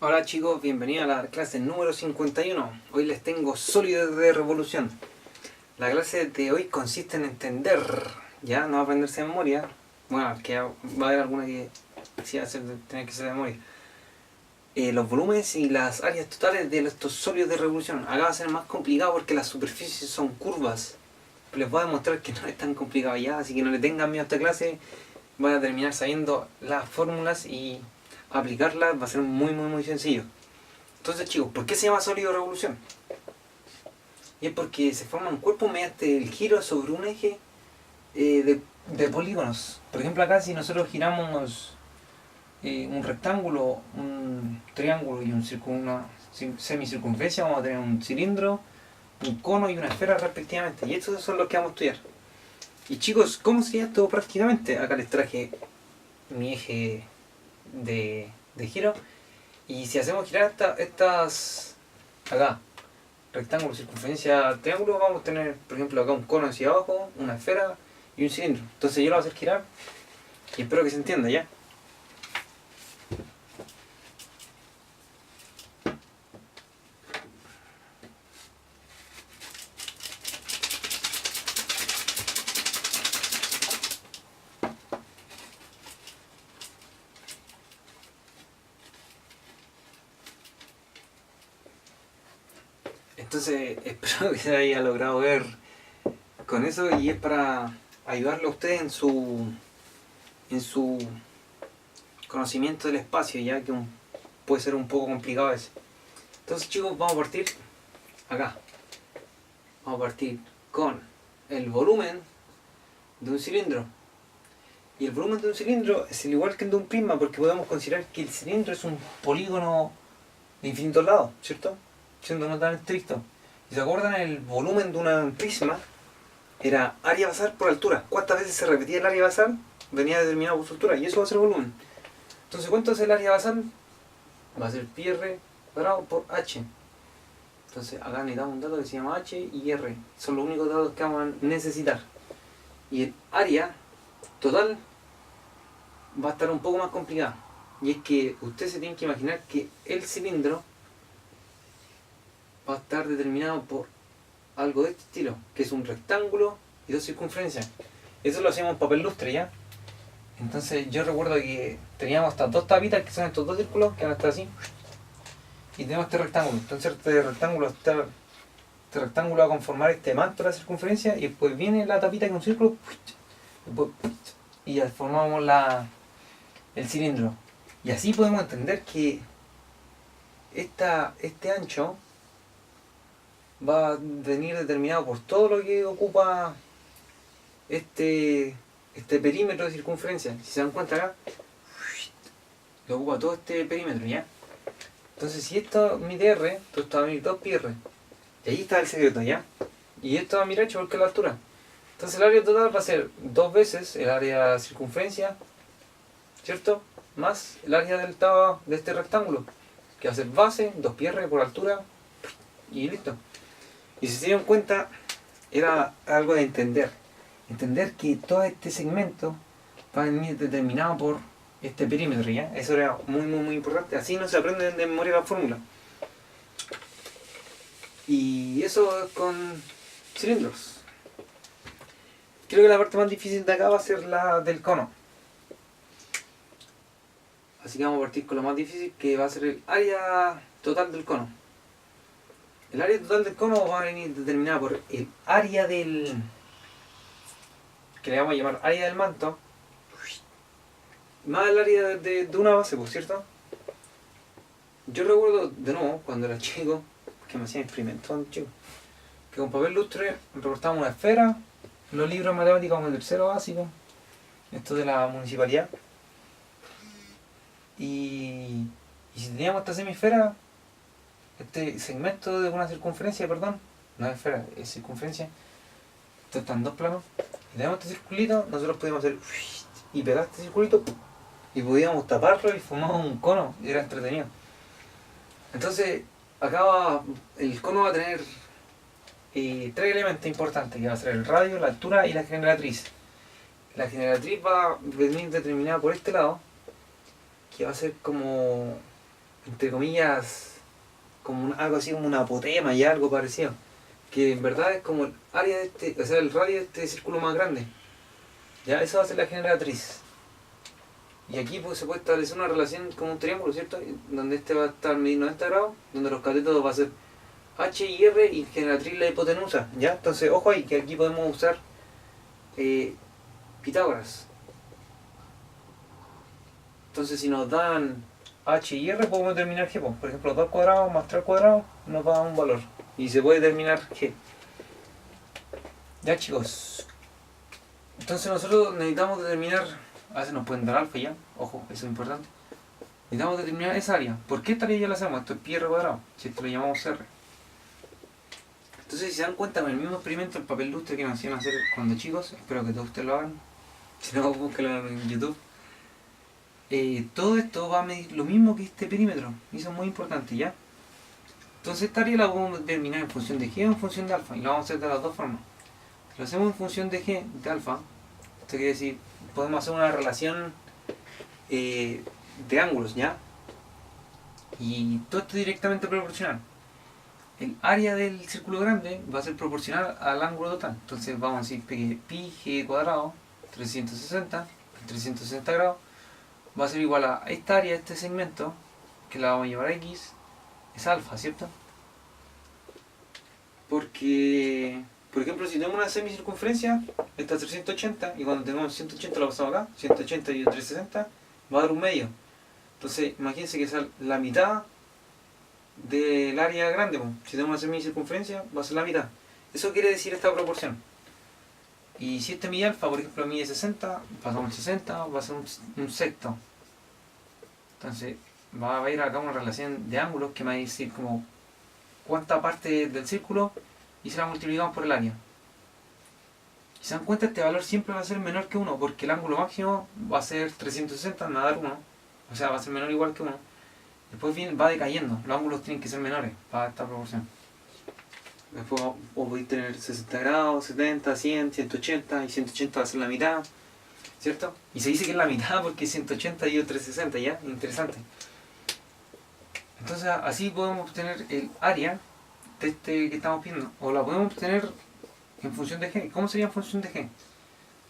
Hola chicos, bienvenidos a la clase número 51. Hoy les tengo sólidos de revolución. La clase de hoy consiste en entender, ya no aprenderse de memoria. Bueno, que va a haber alguna que sí va a tener que ser de memoria. Los volúmenes y las áreas totales de estos sólidos de revolución. Acá va a ser más complicado porque las superficies son curvas. Les voy a demostrar que no es tan complicado ya, así que no le tengan miedo a esta clase. Van a terminar sabiendo las fórmulas y aplicarlas va a ser muy sencillo. Entonces chicos, ¿por qué se llama sólido de revolución? Y es porque se forma un cuerpo mediante el giro sobre un eje de polígonos. Por ejemplo acá si nosotros giramos un rectángulo, un triángulo y una semicircunferencia, vamos a tener un cilindro, un cono y una esfera respectivamente. Y estos son los que vamos a estudiar. Y chicos, ¿cómo sería esto prácticamente? Acá les traje mi eje de giro. Y si hacemos girar estas acá, rectángulo, circunferencia, triángulo, vamos a tener, por ejemplo, acá un cono hacia abajo, una esfera y un cilindro. Entonces yo lo voy a hacer girar y espero que se entienda ya. Entonces espero que se haya logrado ver con eso y es para ayudarle a ustedes en su conocimiento del espacio, ya que puede ser un poco complicado a veces. Entonces chicos, vamos a partir acá. Vamos a partir con el volumen de un cilindro. Y el volumen de un cilindro es el igual que el de un prisma, porque podemos considerar que el cilindro es un polígono de infinitos lados, ¿cierto? Siendo no tan estricto. Si se acuerdan, el volumen de un prisma era área basal por altura. ¿Cuántas veces se repetía el área basal? Venía determinado por su altura, y eso va a ser el volumen. Entonces, ¿cuánto es el área basal? Va a ser pi r cuadrado por h. Entonces, acá necesitamos un dato que se llama h y r. Son los únicos datos que vamos a necesitar. Y el área total va a estar un poco más complicada. Y es que usted se tiene que imaginar que el cilindro va a estar determinado por algo de este estilo, que es un rectángulo y dos circunferencias. Eso lo hacíamos en papel lustre, ¿ya? Entonces yo recuerdo que teníamos estas dos tapitas, que son estos dos círculos, que van a estar así, y tenemos este rectángulo. Entonces este rectángulo va a conformar este manto de la circunferencia, y después viene la tapita que es un círculo, y ya formamos el cilindro. Y así podemos entender que este ancho va a venir determinado por todo lo que ocupa este perímetro de circunferencia. Si se dan cuenta acá, lo ocupa todo este perímetro, ¿ya? Entonces si esto mide r, entonces esto va a venir 2 pi r. Y ahí está el secreto, ¿ya? Y esto va a mirar h porque es la altura. Entonces el área total va a ser 2 veces el área de circunferencia, ¿cierto? Más el área del lado de este rectángulo, que va a ser base, 2 pi r por altura, y listo. Y si se dieron cuenta, era algo de entender. Entender que todo este segmento va a venir determinado por este perímetro, ¿ya? Eso era muy importante. Así no se aprende de memoria la fórmula. Y eso es con cilindros. Creo que la parte más difícil de acá va a ser la del cono. Así que vamos a partir con lo más difícil, que va a ser el área total del cono. El área total del cono va a venir determinada por el área que le vamos a llamar área del manto, más el área de una base, pues, ¿cierto? Yo recuerdo, de nuevo, cuando era chico, que me hacían experimentos, chico, que con papel lustre recortábamos una esfera, los libros de matemáticas como el tercero básico, esto de la municipalidad, y si teníamos esta semisfera, este segmento de una circunferencia, perdón, no es esfera, es circunferencia, esto está en dos planos, y tenemos este circulito, nosotros podíamos hacer y pegar este circulito y podíamos taparlo y formamos un cono, y era entretenido. Entonces acá el cono va a tener 3 elementos importantes, que va a ser el radio, la altura y la generatriz. La generatriz va a venir determinada por este lado, que va a ser como entre comillas, como algo así como una apotema y algo parecido. Que en verdad es como el área de este, o sea, el radio de este círculo más grande. Ya, esa va a ser la generatriz. Y aquí pues, se puede establecer una relación como un triángulo, ¿cierto? Donde este va a estar medido 90 grados, donde los catetos va a ser H y R y generatriz la hipotenusa, ¿ya? Entonces, ojo ahí, que aquí podemos usar Pitágoras. Entonces, si nos dan H y R, podemos determinar G. Por ejemplo, 2 cuadrados más 3 cuadrados nos da un valor. Y se puede determinar G. Ya, chicos. Entonces, nosotros necesitamos determinar. A veces nos pueden dar alfa ya. Ojo, eso es importante. Necesitamos determinar esa área. ¿Por qué esta área ya la hacemos? Esto es pi r cuadrado. Si esto lo llamamos R. Entonces, si se dan cuenta, con el mismo experimento, el papel lustre que nos hacían hacer cuando chicos, espero que todos ustedes lo hagan. Si no, búsquenlo en YouTube. Todo esto va a medir lo mismo que este perímetro. Y eso es muy importante, ¿ya? Entonces esta área la podemos determinar en función de G o en función de alfa. Y lo vamos a hacer de las dos formas. Si lo hacemos en función de G, de alfa, esto quiere decir, podemos hacer una relación de ángulos, ¿ya? Y todo esto es directamente proporcional. El área del círculo grande va a ser proporcional al ángulo total. Entonces vamos a decir que pi g cuadrado 360 grados va a ser igual a esta área, este segmento, que la vamos a llevar a x, es alfa, ¿cierto? Porque, por ejemplo, si tenemos una semicircunferencia, esta es 380, y cuando tengamos 180 lo pasamos acá, 180 y 360, va a dar un medio. Entonces, imagínense que es la mitad del área grande, pues. Si tenemos una semicircunferencia, va a ser la mitad. Eso quiere decir esta proporción. Y si este mide alfa, por ejemplo, mide 60, pasamos el 60, va a ser un sexto. Entonces, va a ir acá una relación de ángulos que me va a decir como cuánta parte del círculo y se la multiplicamos por el área. Si se dan cuenta, este valor siempre va a ser menor que 1, porque el ángulo máximo va a ser 360, me va a dar 1. O sea, va a ser menor o igual que 1. Después va decayendo, los ángulos tienen que ser menores para esta proporción. Después podéis tener 60 grados, 70, 100, 180, y 180 va a ser la mitad, ¿cierto? Y se dice que es la mitad porque 180 y 360, ¿ya? Interesante. Entonces así podemos obtener el área de este que estamos viendo, o la podemos obtener en función de G. ¿Cómo sería en función de G?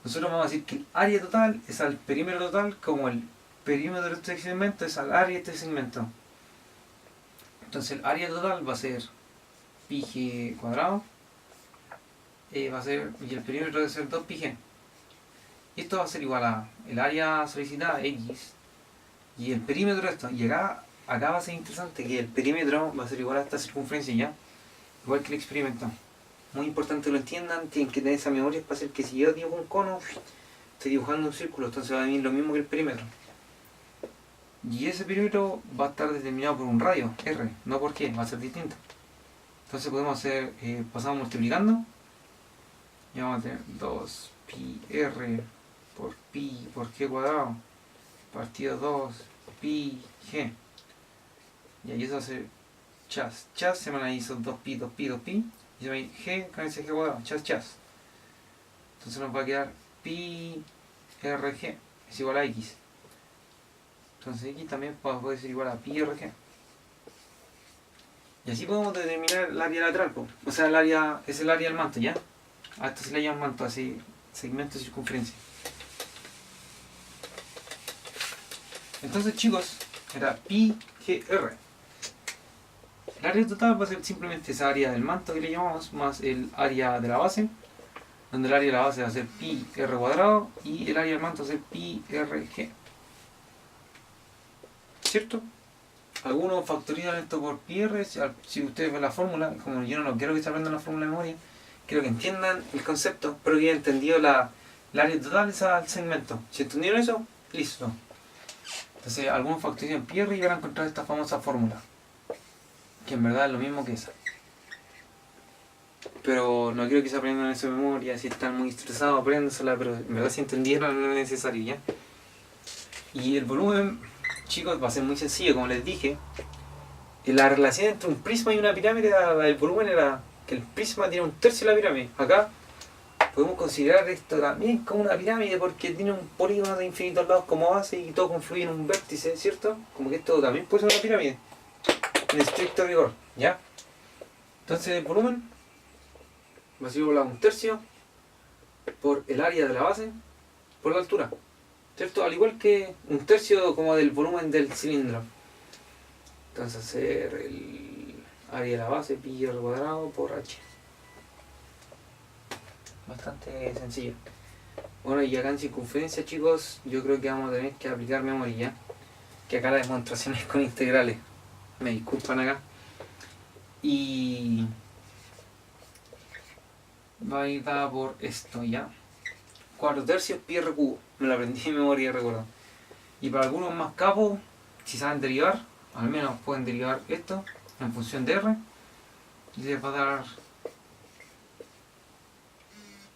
Nosotros vamos a decir que el área total es al perímetro total, como el perímetro de este segmento es al área de este segmento. Entonces el área total va a ser pi g cuadrado, va a ser, y el perímetro debe ser 2 pi g. Y esto va a ser igual a el área solicitada x y el perímetro de esto. Y acá va a ser interesante que el perímetro va a ser igual a esta circunferencia, ya, igual que el experimento. Muy importante que lo entiendan, tienen que tener esa memoria espacial, que si yo dibujo un cono, estoy dibujando un círculo, entonces va a venir lo mismo que el perímetro. Y ese perímetro va a estar determinado por un radio, r, no por g, va a ser distinto. Entonces podemos hacer, pasamos multiplicando, y vamos a tener 2 pi r por g cuadrado partido 2 pi g. Y ahí eso va a ser chas. Chas se me la hizo 2 pi, 2 pi, 2 pi. Y se va a ir g con ese g cuadrado, chas, chas. Entonces nos va a quedar pi rg es igual a x. Entonces x también puede ser igual a pi rg. Y así podemos determinar el área lateral, o sea, el área es el área del manto, ¿ya? A esto se le llama manto, así, segmento de circunferencia. Entonces, chicos, era pi gr. El área total va a ser simplemente esa área del manto que le llamamos, más el área de la base, donde el área de la base va a ser pi r cuadrado y el área del manto va a ser pi rg. ¿Cierto? Algunos factorizan esto por pi r. Si ustedes ven la fórmula, como yo no quiero que se aprendan la fórmula de memoria, quiero que entiendan el concepto, espero que hayan entendido el área total es al segmento. Si entendieron eso, listo. Entonces algunos factorizan pi r y van a encontrar esta famosa fórmula, que en verdad es lo mismo que esa. Pero no quiero que se aprendan eso de memoria, si están muy estresados apréndensela, pero en verdad si entendieron no es necesario, ¿ya? Y el volumen, chicos, va a ser muy sencillo, como les dije. La relación entre un prisma y una pirámide, el volumen era que el prisma tiene un tercio de la pirámide. Acá podemos considerar esto también como una pirámide porque tiene un polígono de infinitos lados como base y todo confluye en un vértice, ¿cierto? Como que esto también puede ser una pirámide, en estricto rigor, ¿ya? Entonces el volumen va a ser igual a 1/3 por el área de la base por la altura, ¿cierto? Al igual que 1/3 como del volumen del cilindro. Entonces hacer el área de la base pi r cuadrado por h. Bastante sencillo. Bueno, y acá en circunferencia, chicos, yo creo que vamos a tener que aplicar memoria, que acá la demostración es con integrales. Me disculpan acá. Y va a ir dada por esto, ¿ya? 4/3 pi r cubo. Me lo aprendí de memoria, recuerdo. Y para algunos más capos, si saben derivar, al menos pueden derivar esto en función de r. Y les va a dar...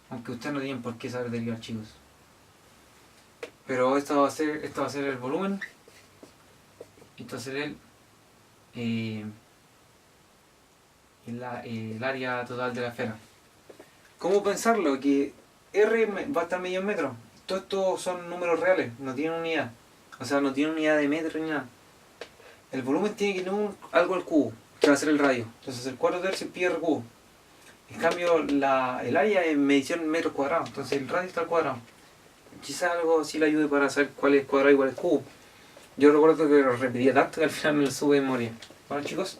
Aunque ustedes no tienen por qué saber derivar, chicos. Pero esto va a ser el volumen. Esto va a ser el área total de la esfera. ¿Cómo pensarlo? Que R va a estar medio en metros. Todo esto son números reales, no tienen unidad. O sea, no tienen unidad de metro ni nada. El volumen tiene que tener algo al cubo, que va a ser el radio. Entonces el 4/3 pi r cubo. En cambio, el área es medición en metros cuadrados, entonces el radio está al cuadrado. Quizás algo así le ayude para saber cuál es cuadrado y cuál es cubo. Yo recuerdo que lo repetía tanto que al final me lo sube de memoria. Bueno, chicos,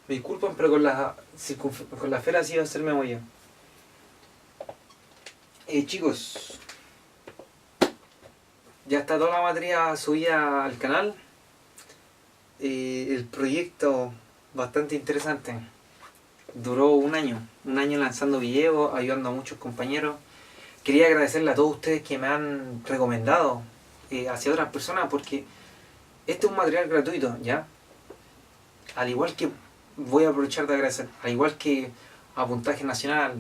me disculpan, pero con la esfera sí va a ser memoria. Chicos, ya está toda la materia subida al canal. El proyecto bastante interesante. Duró un año lanzando videos, ayudando a muchos compañeros. Quería agradecerle a todos ustedes que me han recomendado hacia otras personas porque este es un material gratuito, ¿ya? Al igual que voy a aprovechar de agradecer, al igual que a Puntaje Nacional,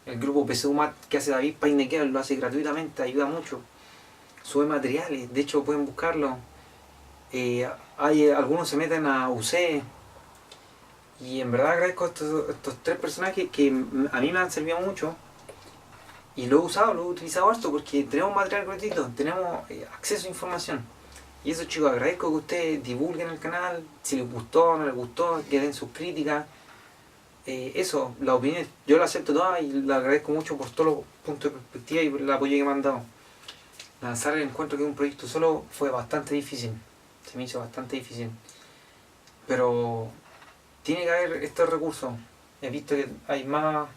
el grupo PSUMAT que hace David Painequeo lo hace gratuitamente, ayuda mucho. Sube materiales, de hecho pueden buscarlo. Algunos se meten a UC. Y en verdad agradezco a estos tres personajes que a mí me han servido mucho. Y lo he utilizado harto porque tenemos material gratuito, tenemos acceso a información. Y eso, chicos, agradezco que ustedes divulguen el canal, si les gustó o no les gustó, que den sus críticas. Eso, las opiniones, yo las acepto todas y las agradezco mucho por todos los puntos de perspectiva y por el apoyo que me han dado. Lanzar el encuentro que es un proyecto solo fue bastante difícil, se me hizo bastante difícil. Pero tiene que haber estos recursos. He visto que hay más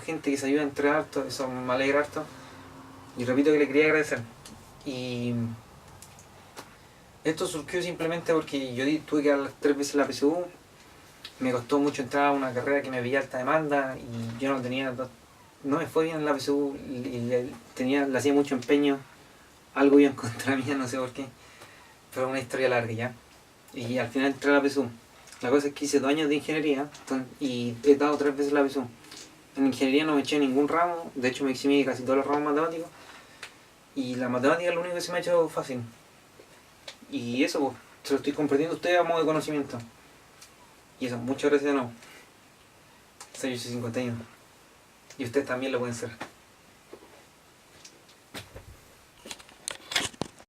gente que se ayuda entre harto, eso me alegra harto. Y repito que le quería agradecer. Y esto surgió simplemente porque yo tuve que dar 3 veces la PSU. Me costó mucho entrar a una carrera que me veía alta demanda y yo no me fue bien en la PSU y le hacía mucho empeño. Algo iba en contra mía, no sé por qué. Pero una historia larga ya. Y al final entré a la PSU. La cosa es que hice 2 años de ingeniería y he dado 3 veces la PSU. En ingeniería no me eché ningún ramo, de hecho me eximí de casi todos los ramos matemáticos. Y la matemática es lo único que se me ha hecho fácil. Y eso, pues, se lo estoy compartiendo a ustedes a modo de conocimiento. Y eso, muchas gracias de nuevo. Soy 51. Y ustedes también lo pueden ser.